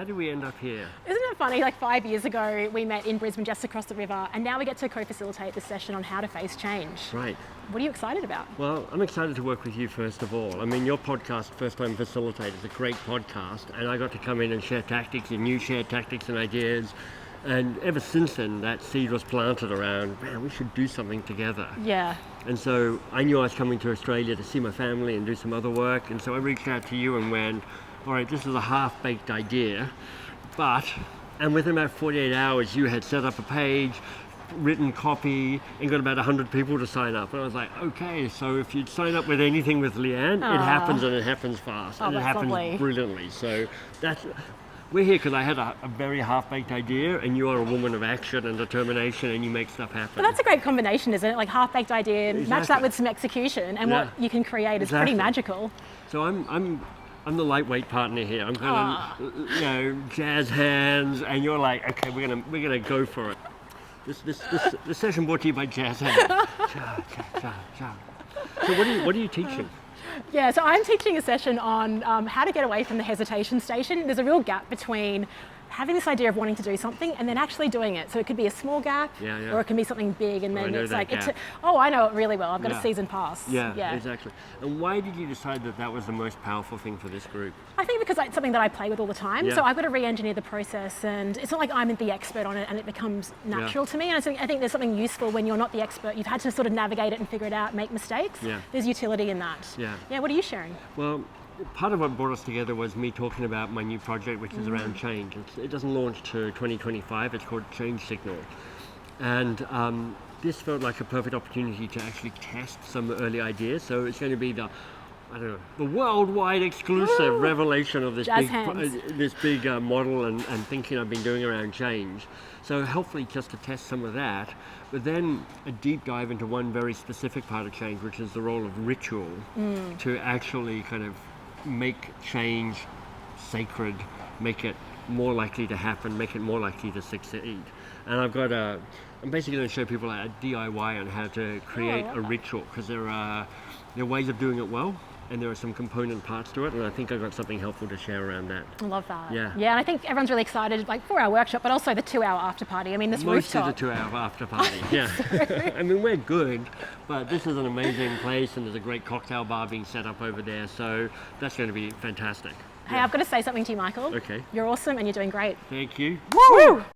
how did we end up here? Isn't it funny, like 5 years ago, we met in Brisbane just across the river, and now we get to co-facilitate this session on how to face change. Right. What are you excited about? Well, I'm excited to work with you first of all. I mean, your podcast, First Time Facilitate, is a great podcast, and I got to come in and share tactics, and you share tactics and ideas. And ever since then, that seed was planted around, man, we should do something together. Yeah. And so I knew I was coming to Australia to see my family and do some other work. And so I reached out to you and went, all right, this is a half-baked idea. And within about 48 hours, you had set up a page, written copy, and got about 100 people to sign up. And I was like, okay, so if you'd sign up with anything with Leanne, it happens, and it happens fast. And it happens brilliantly. So we're here because I had a very half-baked idea, and you are a woman of action and determination, and you make stuff happen. But that's a great combination, isn't it? Like half-baked idea, match that with some execution, and what you can create is pretty magical. So I'm the lightweight partner here. I'm kind of, jazz hands, and you're like, okay, we're gonna go for it. This session brought to you by Jazz Hands. So what are you teaching? Yeah, so I'm teaching a session on how to get away from the hesitation station. There's a real gap between having this idea of wanting to do something and then actually doing it. So it could be a small gap, or it can be something big, and then it's like, I know it really well. I've got a season pass. Yeah, exactly. And why did you decide that was the most powerful thing for this group? I think because it's something that I play with all the time. So I've got to re-engineer the process, and it's not like I'm the expert on it and it becomes natural to me. And I think there's something useful when you're not the expert. You've had to sort of navigate it and figure it out, make mistakes. There's utility in that. Yeah, what are you sharing? Well, part of what brought us together was me talking about my new project, which is around change. It doesn't launch to 2025. It's called Change Signal. And this felt like a perfect opportunity to actually test some early ideas. So it's going to be the worldwide exclusive revelation of this big model and thinking I've been doing around change. So hopefully just to test some of that, but then a deep dive into one very specific part of change, which is the role of ritual to actually kind of make change sacred, make it more likely to happen, make it more likely to succeed. And I'm basically going to show people a DIY on how to create a ritual, because there are ways of doing it well, and there are some component parts to it, and I think I've got something helpful to share around that. I love that. Yeah, and I think everyone's really excited, like for our workshop, but also the 2-hour after party. I mean, this rooftop. Most of the 2-hour after party, I mean, we're good, but this is an amazing place, and there's a great cocktail bar being set up over there, so that's going to be fantastic. Hey, I've got to say something to you, Michael. Okay. You're awesome, and you're doing great. Thank you. Woo!